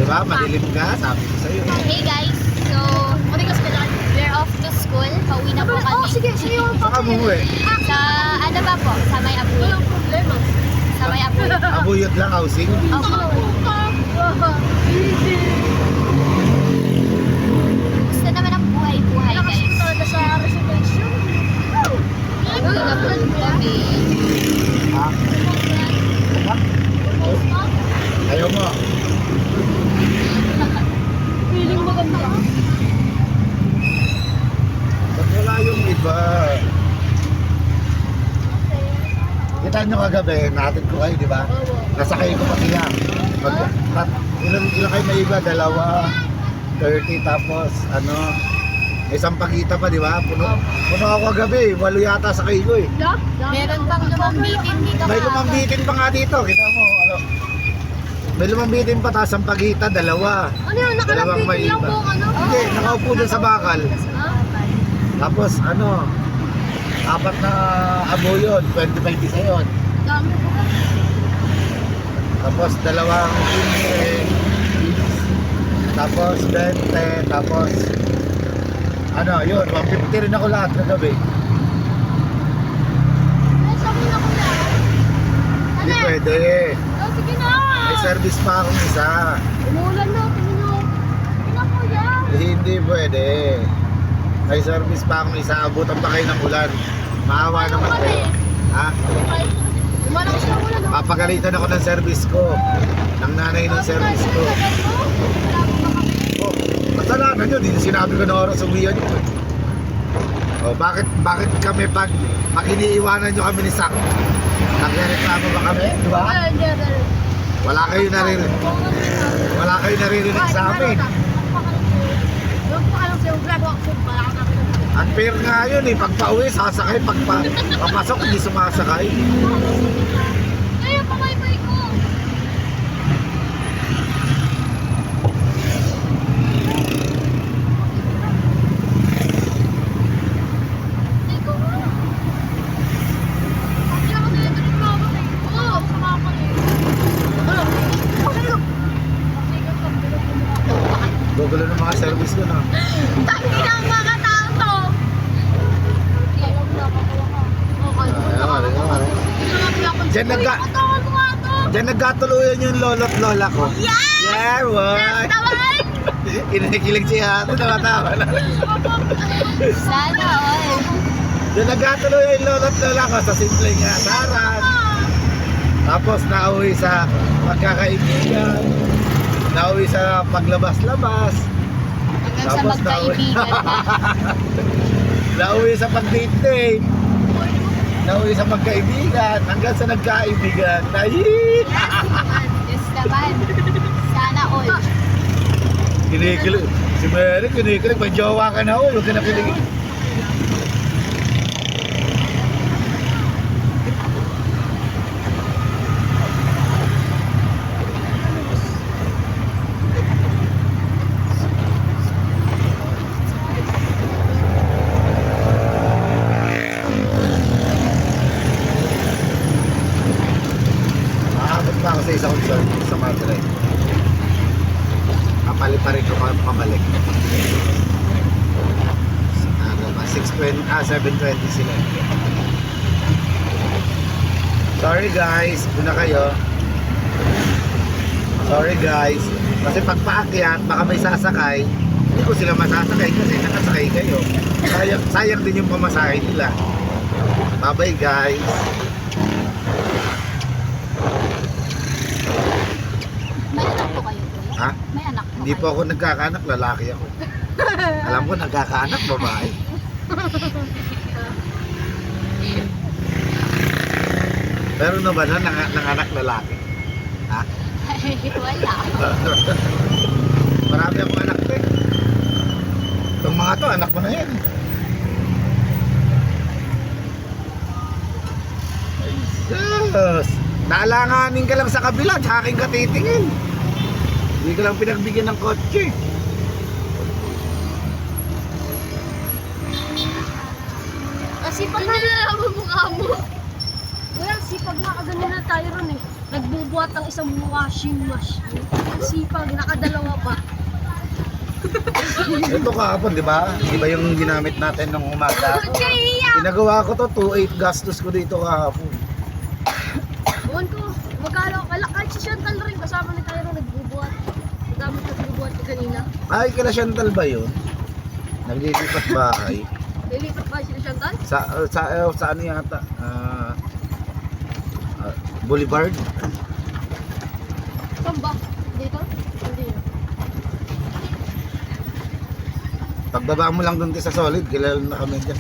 ba? Madilim ka, sabi ko sa'yo. Hey guys, so we're off to school. Pauwi na po kami. Sige, sige. Saka umuwi. Sa ano ba po? Sa may Abuy. Walang problema. Sa may Abuy. Abuyot lang, housing. Opo. Gusto naman ang buhay-buhay guys. Nakasip talaga sa residensyo. Pauwi na po kami. Ha? Ayaw mo. Feeling maganda. Ba't wala yung iba? Kita nyo kagabi, natin ko kayo, di ba? Nasakay ko pati yan. Ilan kayo may iba? Dalawa, 30, tapos ano, may sampagita pa, di ba? Puno ako kagabi, 8 yata sakay ko eh. Meron pang lumambitin dito. May lumambitin pa nga dito, kita mo, ano. May lumambitin pa, tapos sampagita, 2. Ano yun? Dalawang may Nakalapit lang iba. po ano? Hindi, nakaupo dun sa bakal. Tapos ano, 4 na abo yun, 20 isa yun. Dami po. Tapos 2 15, tapos 20, tapos ano yun, 150 rin ako lahat kagabi. Ay, sabi na ko na. Hindi pwede. Oh, sige na. May service pa akong isa. Umulan na. Tingin nyo. Sige na po yan. Hindi pwede. May service pa akong isa, abutan pa kayo ng ulan. Maawa naman kayo. Ha? Umala ko siya ulan. Papagalitan ako ng service ko. Ng nanay ng service ko. Oh, kasalanan yun. Hindi sinabi ko na oras uwihan yun. Oh, bakit kami pag iniiwanan nyo kami ni Sak? Nagreklamo ba kami? Di ba? Ay, hindi. Wala kayo naririnig sa amin. Huwag pa ka lang sa'yo. Grab ako. Wala ka namin. Unfair nga yun eh. Pag pauwi, sasakay. Pag papasok, hindi sumasakay. Kaya pamaybay ko. Ikaw nga. Hindi ako nilituloy mo ako eh. Oo, sama ako eh. Ano? Gugulo ng mga service ko na. Tangi ng mga tao to. Diyan nagkatuluyan yung lolo't lola ko. Yes! Yeah, boy! Naman! Kinikilig si Hato, tawa-tawa na. Sana all. Diyan nagkatuluyan yung lolo't lola ko sa simpleng asaran. Tapos nauwi sa pagkakaibigan. Nauwi sa paglabas-labas. Hanggang sa Tapos magkaibigan na. Nauwi sa pag-date-date. Nauwi sa magkaibigan. Hanggang sa nagkaibigan. Yes naman. Sana all. Kinikilig. Si Mary, kinikilig. May jowa ka na, huwag ka na kilig. Maabot pa ako sa isang concert sa Madrid. Kapaliparin ko pabalik. Ano ba? 7:20 sila. Sorry guys, una kayo. Sorry guys. Kasi pag paakyat, baka may sasakay. Hindi ko sila masasakay kasi nakasakay kayo. Sayang din yung pamasahe nila. Bye-bye guys. May anak po kayo, kuya? Ha? May anak po Hindi kayo? po ako nagkakaanak, lalaki ako. Alam ko nagkakaanak, babae. Pero no ba na nanganak lalaki? Ha? Ay, wala. Marami akong anak ko eh. Itong mga to, anak ko na yan. Yes! Naalanganin ka lang sa kabila, sa aking katitingin. Hindi ka lang pinagbigyan ng kotse. Sipag na nalaman mo nga mo. Well, sipag na. Kaganyan na tayo ron eh. nagbubuhat ng isang washing machine. Ang sipag, nakadalawa pa. Ito kahapon, di ba? Di ba yung ginamit natin nung umaga? Kaya! Pinagawa ko to, 2.8 gastos ko dito kahapon. Buwan ko, magkala kahit si Chantal rin, kasama ni Tyro nagbubuhat. Madami nagbubuhat ko kanina. Ay, kila Chantal ba yun? Naglilipat bahay. Lilipat ba si Chantal? Sa ano yata? Boulevard? Saan ba? Dito? Hindi. Pagbaba mo lang dun sa Solid, kilala na kami dyan.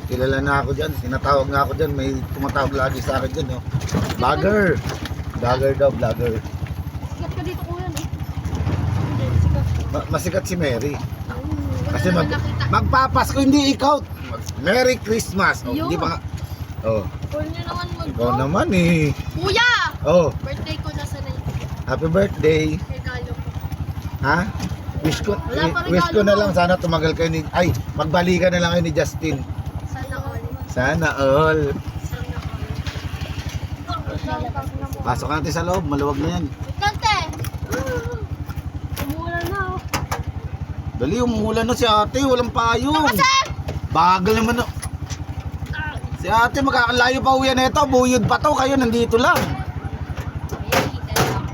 Kilala na ako dyan. Tinatawag nga ako dyan. May tumatawag lagi sa akin dyan. Oh. Vlogger! Vlogger daw, vlogger. Sikat ka dito kuya, no? Hindi, sikat. Masikat si Mary. Wala Kasi naman nakita. magpapasko, hindi ikaw. Merry Christmas. Oh, Yun. hindi ba nga? Oh, Huwag niyo naman ikaw naman eh. Kuya! Oh, Birthday ko nasa na yung happy birthday. regalo ko. Ha? Wish ko, Wala pa wish ko regalo na mo. lang sana tumagal kayo ni, ay, magbalikan na lang kayo ni Justin. Sana all. Sana all. Sana all. Pasok natin sa loob, maluwag na yan. Kante! Umulan na oh. Dali, umuulan na si ate, walang payong. Bagal naman na. Si ate, magkakalayo pa uwi na ito, buyod pa to, kayo nandito lang. Ayan, kita lang.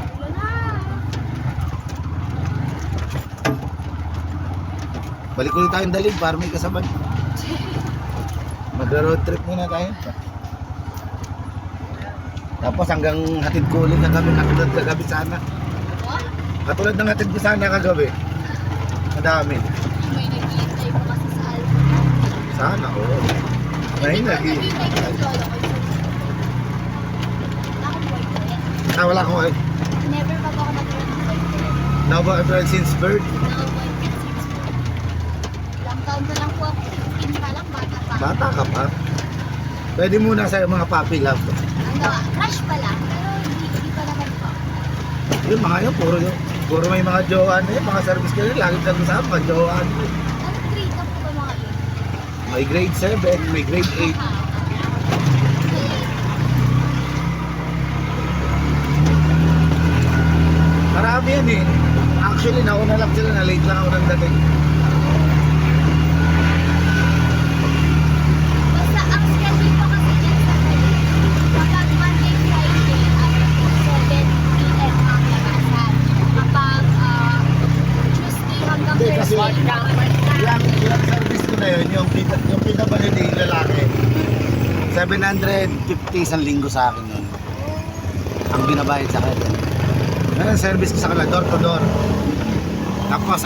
Umulan na. Balik ulit tayong dalig para may kasabay. Mag-road trip muna tayo. Tapos hanggang hatid ko ulit kagabi, katulad kagabi sana. Oh, Katulad ng hatid ko sana kagabi. Madami. may naghihintay pa kasi sa album. Sana, oo. Ngayon lagi. Naghihintay ko sa lolo ko. Wala akong boyfriend. Wala ko eh. Never bago ako nagkaroon ng boyfriend. Now ba since birth? Wala akong boyfriend since birth. Ilang taon na lang po ako. 15 pa lang, bata pa. Bata ka pa. Pwede muna sa mga puppy love. Ano, crush pa lang, pero hindi pa naman po. Yung mga yun, puro may mga jowa na yun, mga service kayo, lagi kang sa mga jowa na yun. Anong grade na po ba mga yun? May grade 7, may grade 8. Marami yan eh. Actually, nauna lang sila, na late lang ako nang dating. Basta ang schedule ko kasi dyan sa kapag Monday, Friday, at 7 p.m. ang labasan. Kapag Tuesday hanggang Hindi, kasi Thursday, yung service ko na yun, yung pinabalik yung lalaki. 750 isang linggo sa akin yun. Ang binabayad sa akin. Ngayon, service ko sa kanila, door to door. Tapos,